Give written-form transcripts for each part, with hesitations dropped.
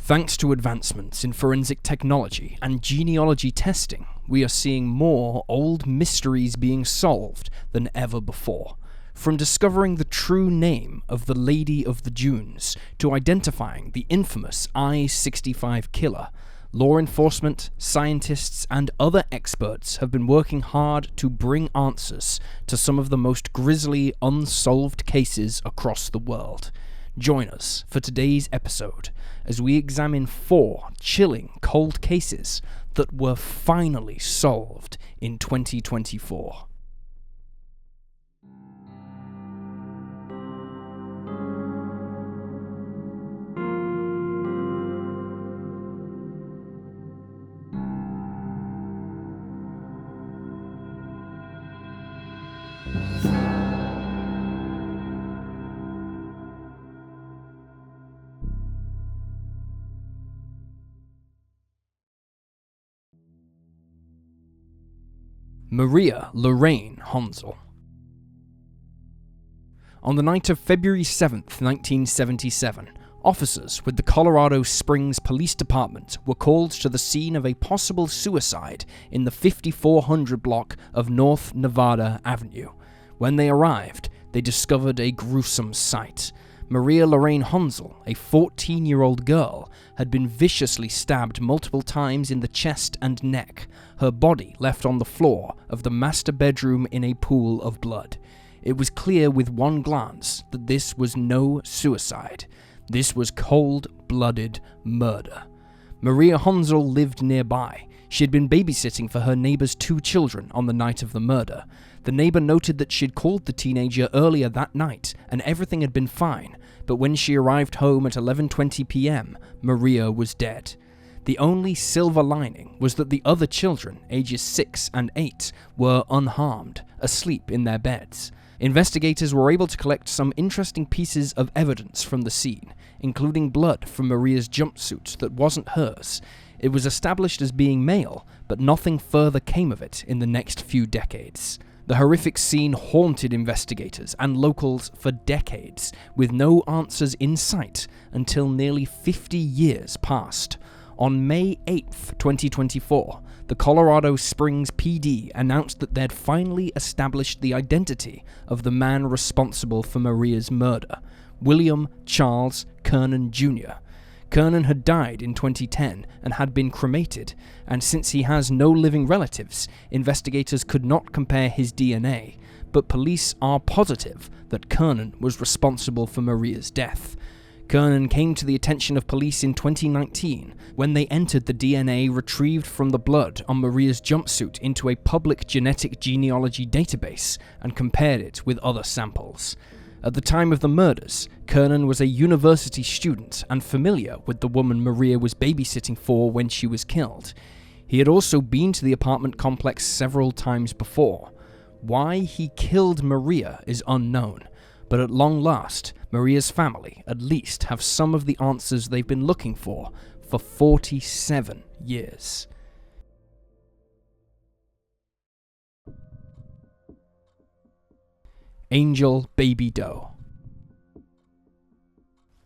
Thanks to advancements in forensic technology and genealogy testing, we are seeing more old mysteries being solved than ever before. From discovering the true name of the Lady of the Dunes to identifying the infamous I-65 killer, law enforcement, scientists, and other experts have been working hard to bring answers to some of the most grisly unsolved cases across the world. Join us for today's episode as we examine 4 chilling cold cases that were finally solved in 2024. Maria Lorraine Honzell. On the night of February 7th, 1977, officers with the Colorado Springs Police Department were called to the scene of a possible suicide in the 5400 block of North Nevada Avenue. When they arrived, they discovered a gruesome sight. Maria Lorraine Honzell, a 14-year-old girl, had been viciously stabbed multiple times in the chest and neck, her body left on the floor of the master bedroom in a pool of blood. It was clear with one glance that this was no suicide. This was cold-blooded murder. Maria Honzell lived nearby. She had been babysitting for her neighbor's 2 children on the night of the murder. The neighbor noted that she'd called the teenager earlier that night and everything had been fine, but when she arrived home at 11:20 p.m., Maria was dead. The only silver lining was that the other children, ages 6 and 8, were unharmed, asleep in their beds. Investigators were able to collect some interesting pieces of evidence from the scene, including blood from Maria's jumpsuit that wasn't hers. It was established as being male, but nothing further came of it in the next few decades. The horrific scene haunted investigators and locals for decades, with no answers in sight until nearly 50 years passed. On May 8th, 2024, the Colorado Springs PD announced that they'd finally established the identity of the man responsible for Maria's murder, William Charles Kernan Jr. Kernan had died in 2010 and had been cremated, and since he has no living relatives, investigators could not compare his DNA, but police are positive that Kernan was responsible for Maria's death. Kernan came to the attention of police in 2019 when they entered the DNA retrieved from the blood on Maria's jumpsuit into a public genetic genealogy database and compared it with other samples. At the time of the murders, Kernan was a university student and familiar with the woman Maria was babysitting for when she was killed. He had also been to the apartment complex several times before. Why he killed Maria is unknown, but at long last, Maria's family at least have some of the answers they've been looking for 47 years. Angel Baby Doe.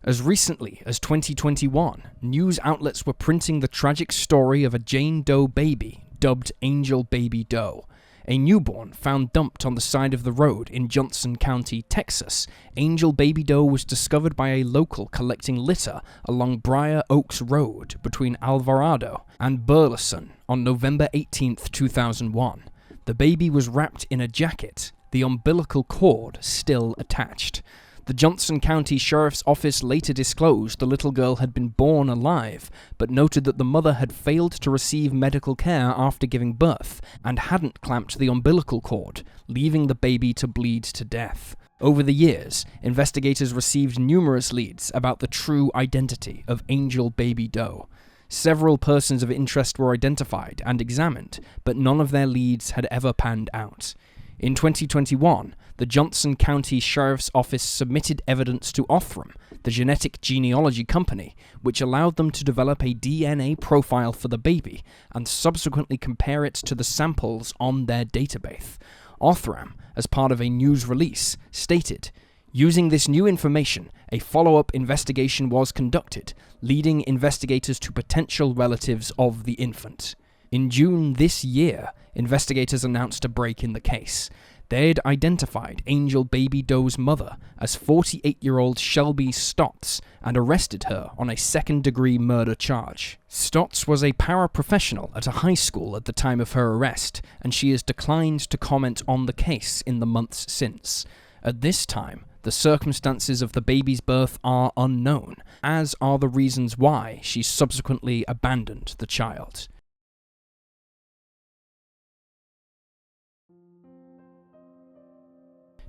As recently as 2021, news outlets were printing the tragic story of a Jane Doe baby dubbed Angel Baby Doe. A newborn found dumped on the side of the road in Johnson County, Texas, Angel Baby Doe was discovered by a local collecting litter along Briar Oaks Road between Alvarado and Burleson on November 18, 2001. The baby was wrapped in a jacket, the umbilical cord still attached. The Johnson County Sheriff's Office later disclosed the little girl had been born alive, but noted that the mother had failed to receive medical care after giving birth and hadn't clamped the umbilical cord, leaving the baby to bleed to death. Over the years, investigators received numerous leads about the true identity of Angel Baby Doe. Several persons of interest were identified and examined, but none of their leads had ever panned out. In 2021, the Johnson County Sheriff's Office submitted evidence to Othram, the genetic genealogy company, which allowed them to develop a DNA profile for the baby and subsequently compare it to the samples on their database. Othram, as part of a news release, stated, Using this new information, a follow-up investigation was conducted, leading investigators to potential relatives of the infant. In June this year, investigators announced a break in the case. They'd identified Angel Baby Doe's mother as 48-year-old Shelby Stotts and arrested her on a second-degree murder charge. Stotts was a paraprofessional at a high school at the time of her arrest, and she has declined to comment on the case in the months since. At this time, the circumstances of the baby's birth are unknown, as are the reasons why she subsequently abandoned the child.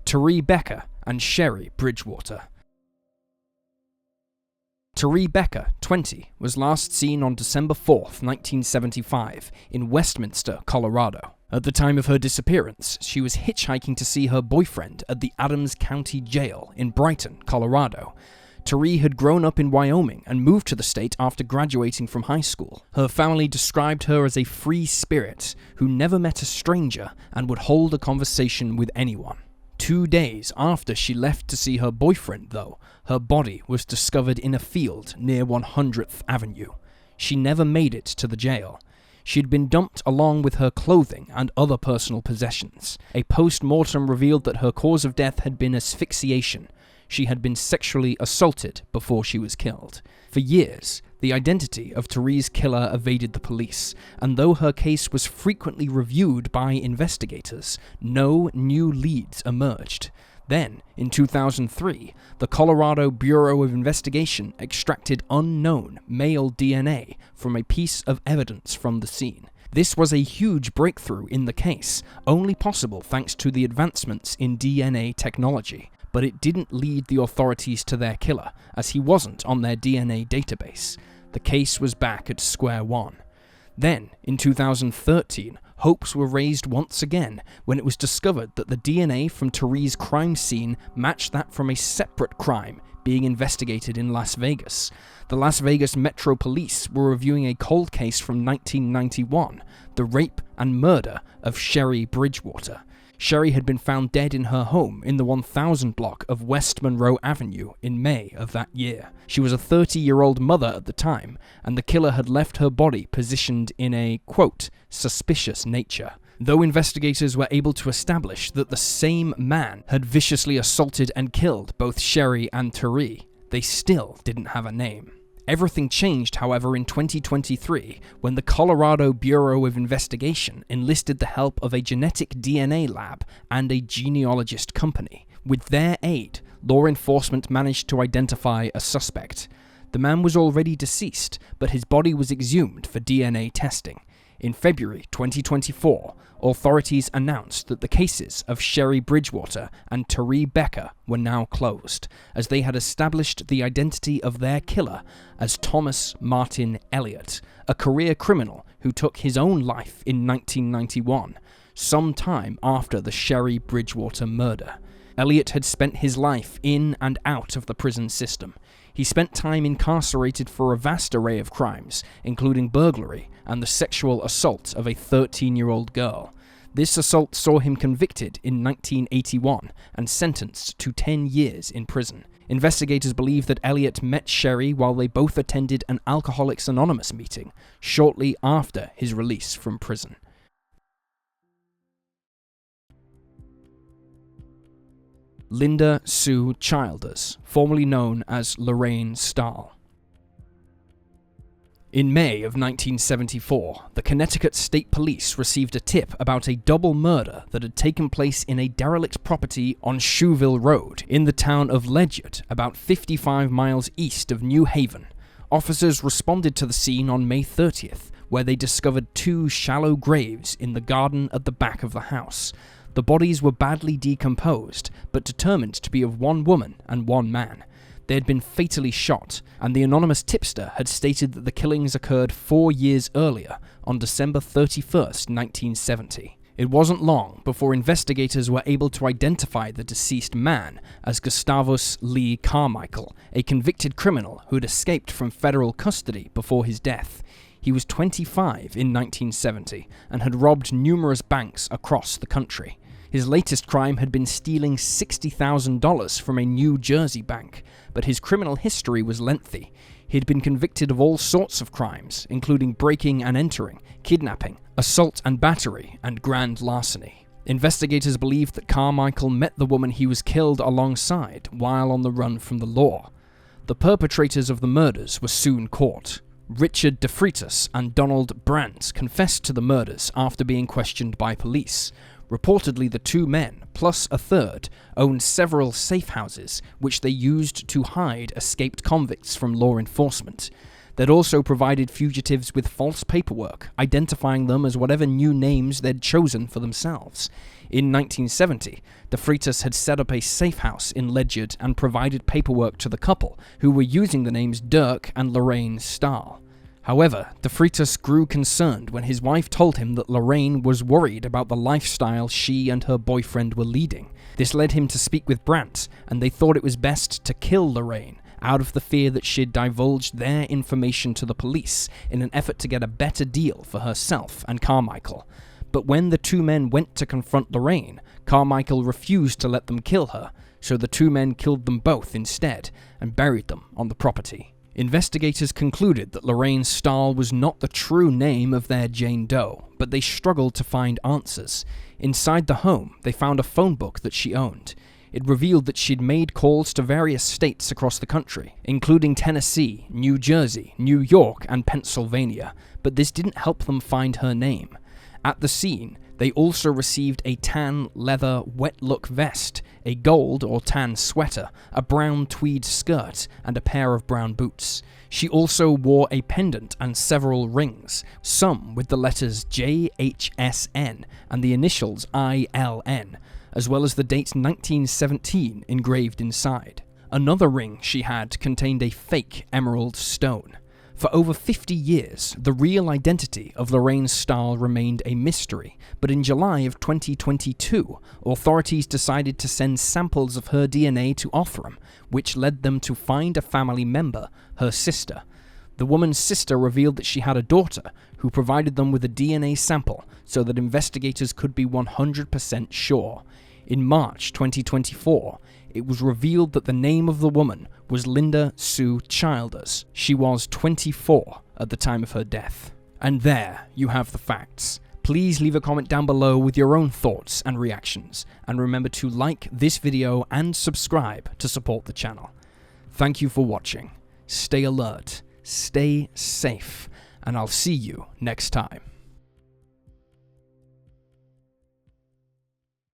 Teree Becker and Sherrie Bridgewater. Teree Becker, 20, was last seen on December 4th, 1975, in Westminster, Colorado. At the time of her disappearance, she was hitchhiking to see her boyfriend at the Adams County Jail in Brighton, Colorado. Teree had grown up in Wyoming and moved to the state after graduating from high school. Her family described her as a free spirit who never met a stranger and would hold a conversation with anyone. 2 days after she left to see her boyfriend, though, her body was discovered in a field near 100th Avenue. She never made it to the jail. She had been dumped along with her clothing and other personal possessions. A post-mortem revealed that her cause of death had been asphyxiation. She had been sexually assaulted before she was killed. For years, the identity of Teree's killer evaded the police, and though her case was frequently reviewed by investigators, no new leads emerged. Then, in 2003, the Colorado Bureau of Investigation extracted unknown male DNA from a piece of evidence from the scene. This was a huge breakthrough in the case, only possible thanks to the advancements in DNA technology. But it didn't lead the authorities to their killer, as he wasn't on their DNA database. The case was back at square one. Then, in 2013, hopes were raised once again when it was discovered that the DNA from Teree's crime scene matched that from a separate crime being investigated in Las Vegas. The Las Vegas Metro Police were reviewing a cold case from 1991, the rape and murder of Sherrie Bridgewater. Sherrie had been found dead in her home in the 1000 block of West Monroe Avenue in May of that year. She was a 30-year-old mother at the time, and the killer had left her body positioned in a, quote, suspicious nature. Though investigators were able to establish that the same man had viciously assaulted and killed both Sherrie and Teree, they still didn't have a name. Everything changed, however, in 2023 when the Colorado Bureau of Investigation enlisted the help of a genetic DNA lab and a genealogist company. With their aid, law enforcement managed to identify a suspect. The man was already deceased, but his body was exhumed for DNA testing. In February 2024, authorities announced that the cases of Sherrie Bridgewater and Teree Becker were now closed, as they had established the identity of their killer as Thomas Martin Elliott, a career criminal who took his own life in 1991, some time after the Sherrie Bridgewater murder. Elliott had spent his life in and out of the prison system. He spent time incarcerated for a vast array of crimes, including burglary and the sexual assault of a 13-year-old girl. This assault saw him convicted in 1981 and sentenced to 10 years in prison. Investigators believe that Elliott met Sherrie while they both attended an Alcoholics Anonymous meeting shortly after his release from prison. Linda Sue Childers, formerly known as Loraine Stahl. In May of 1974, the Connecticut State Police received a tip about a double murder that had taken place in a derelict property on Shoeville Road in the town of Ledyard, about 55 miles east of New Haven. Officers responded to the scene on May 30th, where they discovered 2 shallow graves in the garden at the back of the house. The bodies were badly decomposed, but determined to be of one woman and one man. They had been fatally shot, and the anonymous tipster had stated that the killings occurred 4 years earlier, on December 31st, 1970. It wasn't long before investigators were able to identify the deceased man as Gustavus Lee Carmichael, a convicted criminal who had escaped from federal custody before his death. He was 25 in 1970 and had robbed numerous banks across the country. His latest crime had been stealing $60,000 from a New Jersey bank, but his criminal history was lengthy. He had been convicted of all sorts of crimes, including breaking and entering, kidnapping, assault and battery, and grand larceny. Investigators believed that Carmichael met the woman he was killed alongside while on the run from the law. The perpetrators of the murders were soon caught. Richard DeFreitas and Donald Brandt confessed to the murders after being questioned by police. Reportedly, the two men, plus a third, owned several safe houses which they used to hide escaped convicts from law enforcement. They'd also provided fugitives with false paperwork, identifying them as whatever new names they'd chosen for themselves. In 1970, DeFreitas had set up a safe house in Ledyard and provided paperwork to the couple, who were using the names Dirk and Loraine Stahl. However, DeFreitas grew concerned when his wife told him that Lorraine was worried about the lifestyle she and her boyfriend were leading. This led him to speak with Brandt, and they thought it was best to kill Lorraine, out of the fear that she'd divulged their information to the police in an effort to get a better deal for herself and Carmichael. But when the two men went to confront Lorraine, Carmichael refused to let them kill her, so the two men killed them both instead and buried them on the property. Investigators concluded that Lorraine Stahl was not the true name of their Jane Doe, but they struggled to find answers. Inside the home, they found a phone book that she owned. It revealed that she'd made calls to various states across the country, including Tennessee, New Jersey, New York, and Pennsylvania, but this didn't help them find her name. At the scene, they also received a tan leather wet-look vest, a gold or tan sweater, a brown tweed skirt, and a pair of brown boots. She also wore a pendant and several rings, some with the letters JHSN and the initials ILN, as well as the date 1917 engraved inside. Another ring she had contained a fake emerald stone. For over 50 years, the real identity of Lorraine Stahl remained a mystery, but in July of 2022, authorities decided to send samples of her DNA to Othram, which led them to find a family member, her sister. The woman's sister revealed that she had a daughter, who provided them with a DNA sample so that investigators could be 100% sure. In March 2024, it was revealed that the name of the woman was Linda Sue Childers. She was 24 at the time of her death. And there you have the facts. Please leave a comment down below with your own thoughts and reactions, and remember to like this video and subscribe to support the channel. Thank you for watching. Stay alert, stay safe, and I'll see you next time.